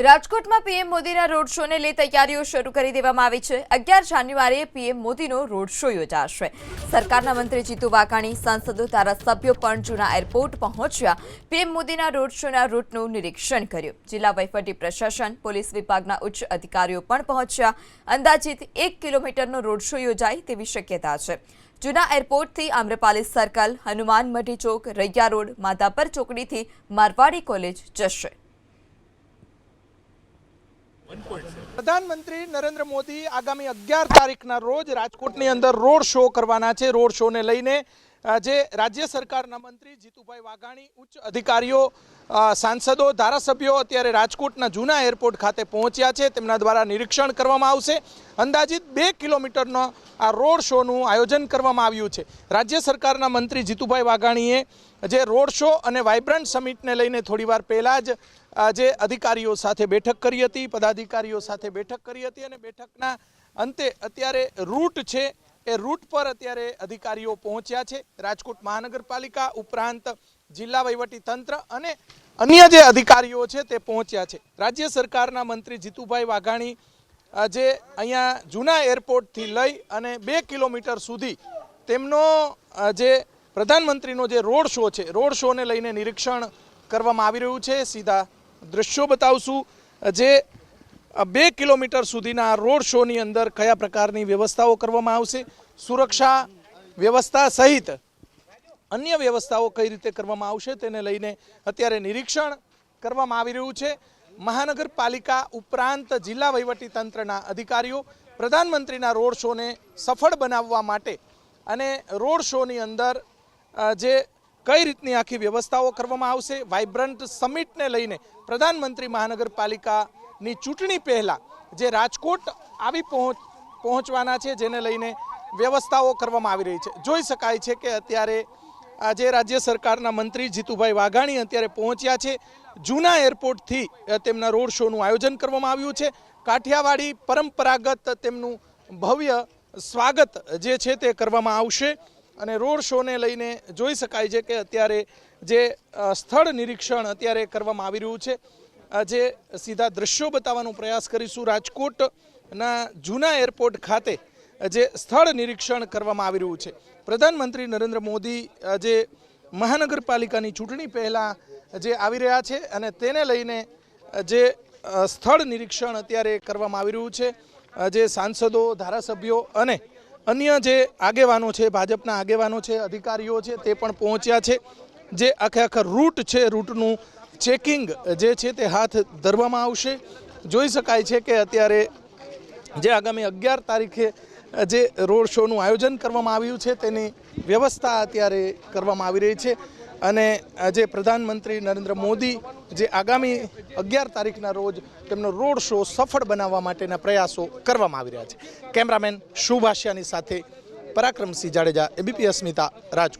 રાજકોટમાં પીએમ મોદીના રોડ શોને લઈ તૈયારીઓ શરૂ કરી દેવામાં આવી છે। 11 જાન્યુઆરીએ પીએમ મોદીનો રોડ શો યોજાશે। સરકારના મંત્રી જીતુ વાઘાણી, સાંસદો, ધારાસભ્યો પણ જૂના એરપોર્ટ પહોંચ્યા પીએમ મોદીના રોડ શોના રૂટનું નિરીક્ષણ કર્યું। જિલ્લા વહીવટી પ્રશાસન, પોલીસ વિભાગના ઉચ્ચ અધિકારીઓ પણ પહોંચ્યા। અંદાજિત 1 કિલોમીટરનો રોડ શો યોજાય તેવી શક્યતા છે। જૂના એરપોર્ટથી આમ્રપાલી સર્કલ, હનુમાન મઢી ચોક, રૈયા રોડ, માધાપર ચોકડીથી મારવાડી કોલેજ જશે। प्रधानमंत्री नरेंद्र मोदी आगामी 11 तारीखना रोज राजकोटनी अंदर रोड शो करवाना छे। रोड शो ने लईने जे राज्य सरकारना मंत्री जीतुभाई वाघाणी, उच्च अधिकारीओ, सांसदो, धारासभ्यो अत्यारे राजकोटना जूना एरपोर्ट खाते पहोंच्या छे। तेमना द्वारा निरीक्षण करवामां आवशे। अंदाजित 2 किलोमीटरनो आ रोड शोनुं आयोजन करवामां आव्युं छे। राज्य सरकारना मंत्री जीतुभाई वाघाणीए जे रोड शो अने वाइब्रન્ટ समिटने लईने थोड़ीवार पहेला ज जे अधिकारीओ साथे बैठक करी हती, पदाधिकारीओ साथे बैठक करी हती अने बैठकना अंते अत्यारे रूट छे ए रूट पर अत्यारे अधिकारीओ पहोंच्या छे। राजकोट महानगरपालिका उपरांत जिल्ला वहीवटी तंत्र अने अन्य जे अधिकारीओ छे ते पहोंच्या छे। राज्य सरकारना मंत्री जीतुभाई वाघाणी जे अहींया जूना एरपोर्टथी लई अने 2 किलोमीटर सुधी तेमनो जे प्रधानमंत्रीनो जे रोड शो छे, रोड शो ने लईने निरीक्षण करवामां आवी रह्युं छे। सीधा दृश्यो बतावशुं जे 2 किलोमीटर सुधीना रोड शोनी अंदर कया प्रकारनी व्यवस्थाओ करवामां आवशे, सुरक्षा व्यवस्था सहित अन्य व्यवस्थाओ कई रीते करवामां आवशे तेने लईने अत्यारे निरीक्षण करवामां आवी रह्युं छे। महानगरपालिका उपरांत जिल्ला वहीवटी तंत्रना अधिकारीओ प्रधानमंत्रीना रोड शोने सफल बनाववा माटे अने रोड शोनी अंदर जे कई रीतनी आखी व्यवस्थाओ करवामां आवशे। वाइब्रન્ટ समिटने लईने प्रधानमंत्री महानगरपालिकानी चूंटणी पहेला जे राजकोट आवी पहोंचवाना छे जेने लईने व्यवस्थाओ करवामां आवी रही छे। जोई शकाय छे के अत्यारे जे राज्य सरकारना मंत्री जीतुभाई वाघाणी अत्यारे पहोंच्या छे। जूना एरपोर्टथी तेमना रोड शोनुं आयोजन करवामां आव्युं छे। काठियावाड़ी परंपरागत तेमनुं भव्य स्वागत जे छे ते करवामां आवशे અને રોડ શોને લઈને જોઈ શકાય છે કે અત્યારે જે સ્થળ નિરીક્ષણ અત્યારે કરવામાં આવી રહ્યું છે। જે સીધા દ્રશ્યો બતાવવાનો પ્રયાસ કરીશું। રાજકોટના જૂના એરપોર્ટ ખાતે જે સ્થળ નિરીક્ષણ કરવામાં આવી રહ્યું છે। પ્રધાનમંત્રી નરેન્દ્ર મોદી જે મહાનગરપાલિકાની ચૂંટણી પહેલાં જે આવી રહ્યા છે અને તેને લઈને જે સ્થળ નિરીક્ષણ અત્યારે કરવામાં આવી રહ્યું છે। જે સાંસદો, ધારાસભ્યો અને अन्य जे आगेवानो छे, भाजपना आगेवानो छे, अधिकारीओ छे ते पण पहोंच्या छे। जे आखे आखा रूट छे, रूटनुं चेकिंग जे छे ते हाथ धरवामां आवशे। जोई शकाय छे के अत्यारे जे आगामी 11 तारीखे जे रोड शोनुं आयोजन करवामां आव्युं छे तेनी व्यवस्था अत्यारे करवामां आवी रही छे અને જે પ્રધાનમંત્રી નરેન્દ્ર મોદી જે આગામી 11 તારીખના રોજ તેમનો રોડ શો સફળ બનાવવા માટેના પ્રયાસો કરવામાં આવી રહ્યા છે। કેમેરામેન શુભાષ્યાની સાથે પરાક્રમસિંહ જાડેજા, એબીપી અસ્મિતા, રાજકોટ।